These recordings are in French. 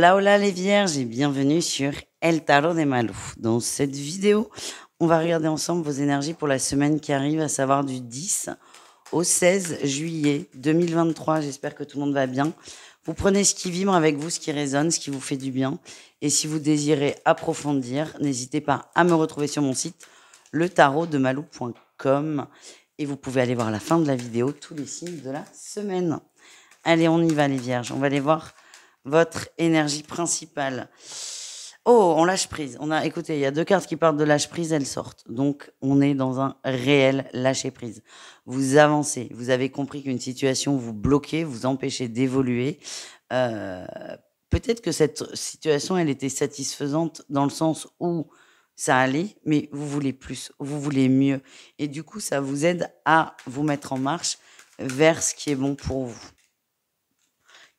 Hola, hola les vierges et bienvenue sur El Tarot de Malou. Dans cette vidéo, on va regarder ensemble vos énergies pour la semaine qui arrive, à savoir du 10 au 16 juillet 2023. J'espère que tout le monde va bien. Vous prenez ce qui vibre avec vous, ce qui résonne, ce qui vous fait du bien. Et si vous désirez approfondir, n'hésitez pas à me retrouver sur mon site, letarotdemalou.com. Et vous pouvez aller voir à la fin de la vidéo tous les signes de la semaine. Allez, on y va les vierges. On va aller voir votre énergie principale. Oh, on lâche prise. Écoutez, il y a 2 cartes qui parlent de lâche prise, elles sortent. Donc, on est dans un réel lâcher prise. Vous avancez. Vous avez compris qu'une situation vous bloquait, vous empêchez d'évoluer. Peut-être que cette situation, elle était satisfaisante dans le sens où ça allait, mais vous voulez plus, vous voulez mieux. Et du coup, ça vous aide à vous mettre en marche vers ce qui est bon pour vous.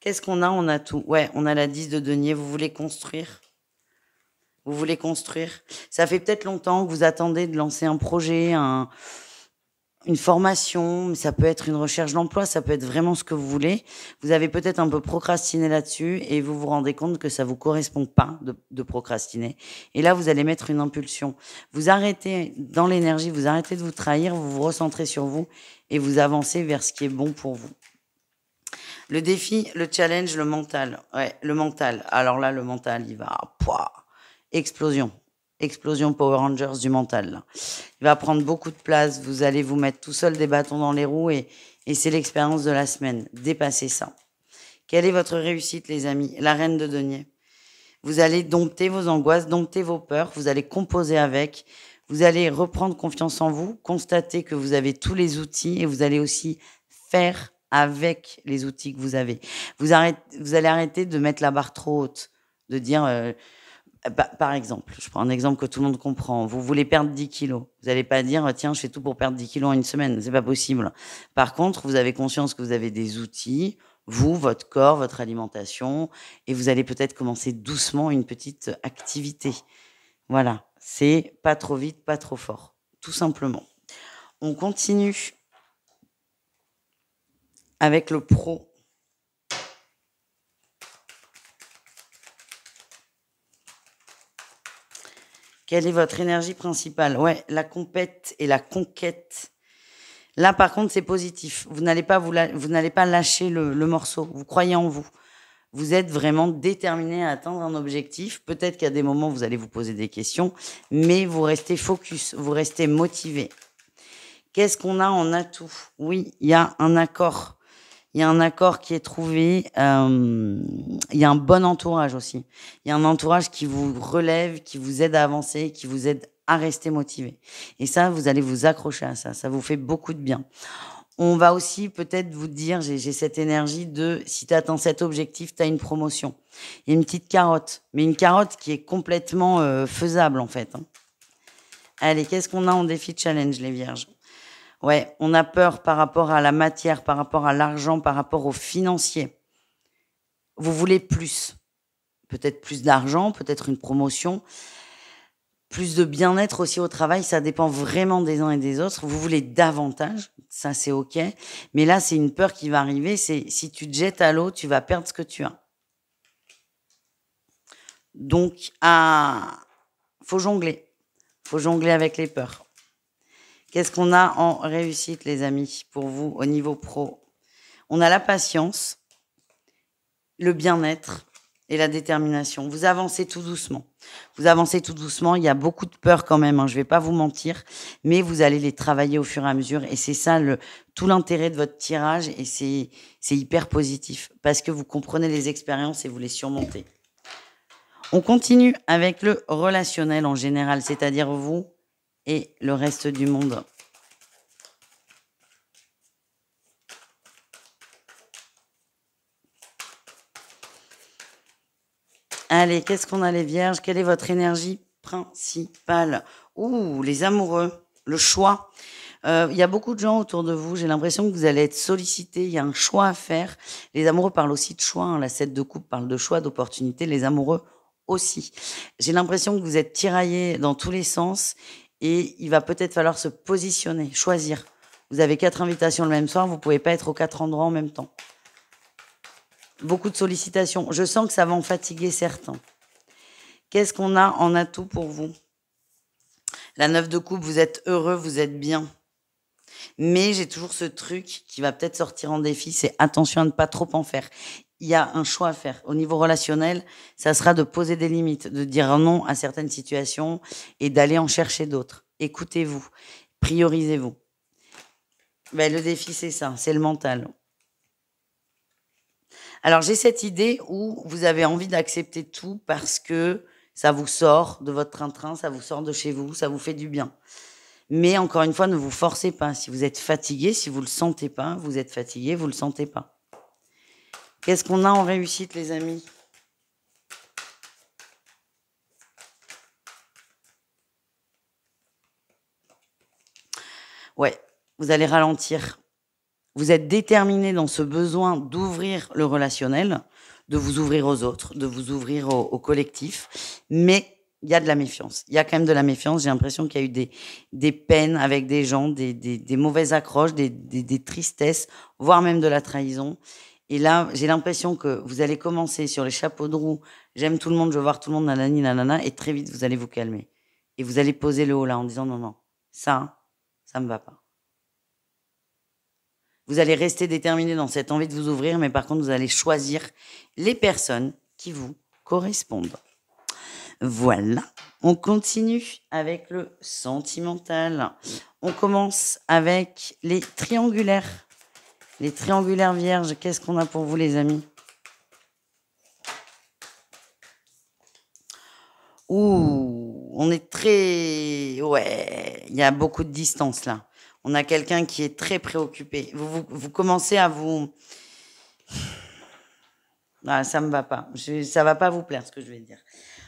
Qu'est-ce qu'on a? On a tout. Ouais, on a la 10 de denier. Vous voulez construire? Vous voulez construire? Ça fait peut-être longtemps que vous attendez de lancer un projet, une formation, mais ça peut être une recherche d'emploi, ça peut être vraiment ce que vous voulez. Vous avez peut-être un peu procrastiné là-dessus et vous vous rendez compte que ça vous correspond pas de procrastiner. Et là, vous allez mettre une impulsion. Vous arrêtez dans l'énergie, vous arrêtez de vous trahir, vous vous recentrez sur vous et vous avancez vers ce qui est bon pour vous. Le défi, le challenge, le mental. Ouais, le mental. Alors là, le mental, il va... Explosion. Explosion Power Rangers du mental. Là. Il va prendre beaucoup de place. Vous allez vous mettre tout seul des bâtons dans les roues et c'est l'expérience de la semaine. Dépassez ça. Quelle est votre réussite, les amis? La reine de denier. Vous allez dompter vos angoisses, dompter vos peurs. Vous allez composer avec. Vous allez reprendre confiance en vous, constater que vous avez tous les outils et vous allez aussi faire avec les outils que vous avez. Vous allez arrêter de mettre la barre trop haute, de dire, par exemple, je prends un exemple que tout le monde comprend, vous voulez perdre 10 kilos. Vous n'allez pas dire, tiens, je fais tout pour perdre 10 kilos en une semaine, c'est pas possible. Par contre, vous avez conscience que vous avez des outils, vous, votre corps, votre alimentation, et vous allez peut-être commencer doucement une petite activité. Voilà, c'est pas trop vite, pas trop fort, tout simplement. On continue avec le pro. Quelle est votre énergie principale? Ouais, la compète et la conquête. Là, par contre, c'est positif. Vous n'allez pas lâcher le morceau. Vous croyez en vous. Vous êtes vraiment déterminé à atteindre un objectif. Peut-être qu'il y a des moments où vous allez vous poser des questions, mais vous restez focus, vous restez motivé. Qu'est-ce qu'on a en atout? Oui, il y a un accord. Il y a un accord qui est trouvé. Il y a un bon entourage aussi. Il y a un entourage qui vous relève, qui vous aide à avancer, qui vous aide à rester motivé. Et ça, vous allez vous accrocher à ça. Ça vous fait beaucoup de bien. On va aussi peut-être vous dire, j'ai cette énergie de, si tu atteins cet objectif, tu as une promotion. Il y a une petite carotte, mais une carotte qui est complètement faisable en fait. Allez, qu'est-ce qu'on a en défi challenge, les vierges? Ouais, on a peur par rapport à la matière, par rapport à l'argent, par rapport au financier. Vous voulez plus. Peut-être plus d'argent, peut-être une promotion, plus de bien-être aussi au travail. Ça dépend vraiment des uns et des autres. Vous voulez davantage, ça c'est OK. Mais là, c'est une peur qui va arriver. C'est si tu te jettes à l'eau, tu vas perdre ce que tu as. Donc, faut jongler. Faut jongler avec les peurs. Qu'est-ce qu'on a en réussite, les amis, pour vous, au niveau pro? On a la patience, le bien-être et la détermination. Vous avancez tout doucement. Vous avancez tout doucement. Il y a beaucoup de peur quand même, hein, je ne vais pas vous mentir, mais vous allez les travailler au fur et à mesure. Et c'est ça tout l'intérêt de votre tirage. Et c'est hyper positif parce que vous comprenez les expériences et vous les surmontez. On continue avec le relationnel en général, c'est-à-dire vous et le reste du monde. Allez, qu'est-ce qu'on a les vierges? Quelle est votre énergie principale? Ouh, les amoureux, le choix. Il y a beaucoup de gens autour de vous, j'ai l'impression que vous allez être sollicités, il y a un choix à faire. Les amoureux parlent aussi de choix, hein. La 7 de coupe parle de choix, d'opportunité, les amoureux aussi. J'ai l'impression que vous êtes tiraillés dans tous les sens et il va peut-être falloir se positionner, choisir. Vous avez 4 invitations le même soir, vous ne pouvez pas être aux 4 endroits en même temps. beaucoup de sollicitations. Je sens que ça va en fatiguer certains. Qu'est-ce qu'on a en atout pour vous? La 9 de coupe, vous êtes heureux, vous êtes bien. Mais j'ai toujours ce truc qui va peut-être sortir en défi, c'est attention à ne pas trop en faire. Il y a un choix à faire. Au niveau relationnel, ça sera de poser des limites, de dire non à certaines situations et d'aller en chercher d'autres. Écoutez-vous, priorisez-vous. Ben, le défi, c'est ça, c'est le mental. Alors, j'ai cette idée où vous avez envie d'accepter tout parce que ça vous sort de votre train-train, ça vous sort de chez vous, ça vous fait du bien. Mais encore une fois, ne vous forcez pas. Si vous êtes fatigué, si vous le sentez pas, vous êtes fatigué, vous le sentez pas. Qu'est-ce qu'on a en réussite, les amis? Ouais, vous allez ralentir. Vous êtes déterminé dans ce besoin d'ouvrir le relationnel, de vous ouvrir aux autres, de vous ouvrir au collectif, mais il y a de la méfiance. Il y a quand même de la méfiance. J'ai l'impression qu'il y a eu des peines avec des gens, des mauvaises accroches, des tristesses, voire même de la trahison. Et là, j'ai l'impression que vous allez commencer sur les chapeaux de roue. J'aime tout le monde, je veux voir tout le monde, nanani, nanana, et très vite, vous allez vous calmer. Et vous allez poser le haut là en disant non, non, ça me va pas. Vous allez rester déterminé dans cette envie de vous ouvrir, mais par contre, vous allez choisir les personnes qui vous correspondent. Voilà, on continue avec le sentimental. On commence avec les triangulaires. Les triangulaires vierges, qu'est-ce qu'on a pour vous, les amis? Ouh, on est très... Ouais, il y a beaucoup de distance là. On a quelqu'un qui est très préoccupé. Vous commencez à vous... Ah, ça me va pas. Ça va pas vous plaire ce que je vais dire.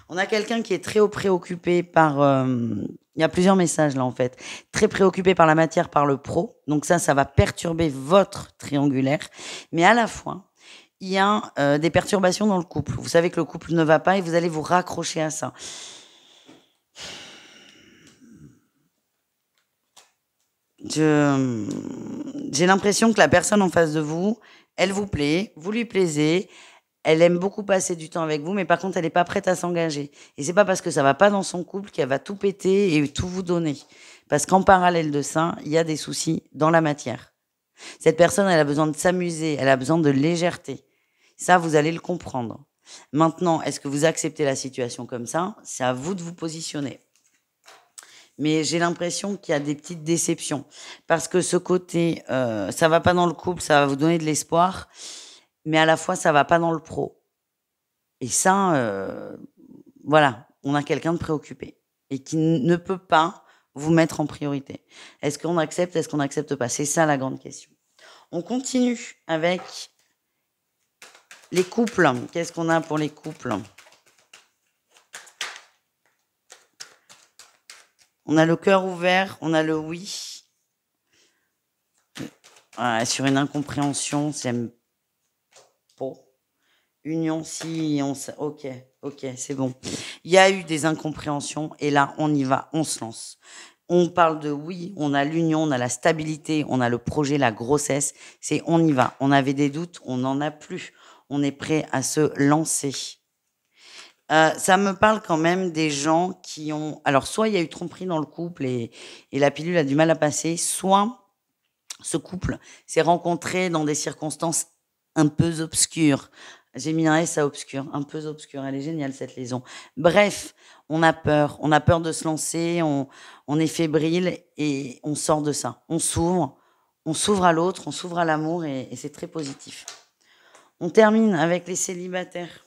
On a quelqu'un qui est très préoccupé par... il y a plusieurs messages là en fait. Très préoccupé par la matière, par le pro. Donc ça va perturber votre triangulaire. Mais à la fois, il y a des perturbations dans le couple. Vous savez que le couple ne va pas et vous allez vous raccrocher à ça. J'ai l'impression que la personne en face de vous, elle vous plaît, vous lui plaisez, elle aime beaucoup passer du temps avec vous, mais par contre, elle n'est pas prête à s'engager. Et c'est pas parce que ça va pas dans son couple qu'elle va tout péter et tout vous donner. Parce qu'en parallèle de ça, il y a des soucis dans la matière. Cette personne, elle a besoin de s'amuser, elle a besoin de légèreté. Ça, vous allez le comprendre. Maintenant, est-ce que vous acceptez la situation comme ça? C'est à vous de vous positionner. Mais j'ai l'impression qu'il y a des petites déceptions. Parce que ce côté, ça va pas dans le couple, ça va vous donner de l'espoir, mais à la fois, ça va pas dans le pro. Et ça, voilà, on a quelqu'un de préoccupé et qui ne peut pas vous mettre en priorité. Est-ce qu'on accepte, est-ce qu'on n'accepte pas? C'est ça la grande question. On continue avec les couples. Qu'est-ce qu'on a pour les couples? On a le cœur ouvert, on a le oui. Sur une incompréhension, j'aime pas. Union, si, ok, c'est bon. Il y a eu des incompréhensions et là, on y va, on se lance. On parle de oui, on a l'union, on a la stabilité, on a le projet, la grossesse. C'est on y va. On avait des doutes, on n'en a plus. On est prêt à se lancer. Ça me parle quand même des gens qui ont... Alors, soit il y a eu tromperie dans le couple et la pilule a du mal à passer, soit ce couple s'est rencontré dans des circonstances un peu obscures. J'ai mis un S à obscur, un peu obscur. Elle est géniale, cette liaison. Bref, on a peur de se lancer, on est fébrile et on sort de ça. On s'ouvre à l'autre, on s'ouvre à l'amour et c'est très positif. On termine avec les célibataires.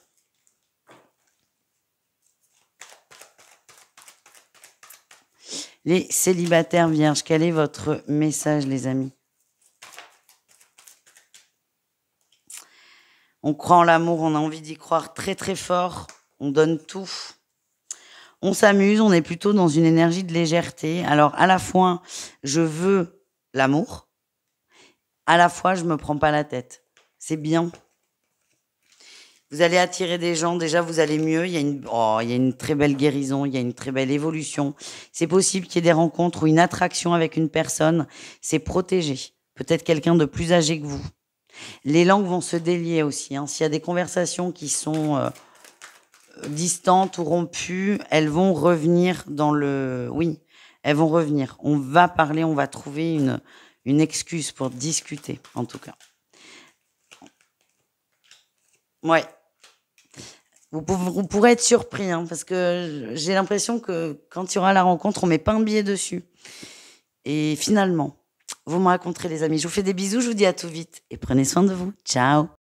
Les célibataires vierges, quel est votre message, les amis? On croit en l'amour, on a envie d'y croire très très fort, on donne tout. On s'amuse, on est plutôt dans une énergie de légèreté. Alors à la fois, je veux l'amour, à la fois, je me prends pas la tête. C'est bien. Vous allez attirer des gens, déjà vous allez mieux, il y a une très belle guérison, il y a une très belle évolution. C'est possible qu'il y ait des rencontres ou une attraction avec une personne, c'est protégé. Peut-être quelqu'un de plus âgé que vous. Les langues vont se délier aussi, hein. S'il y a des conversations qui sont distantes ou rompues, elles vont revenir dans le... Oui, elles vont revenir. On va parler, on va trouver une excuse pour discuter, en tout cas. Ouais. Vous pourrez être surpris, hein, parce que j'ai l'impression que quand il y aura la rencontre, on met pas un billet dessus. Et finalement, vous me raconterez, les amis. Je vous fais des bisous, je vous dis à tout vite et prenez soin de vous. Ciao!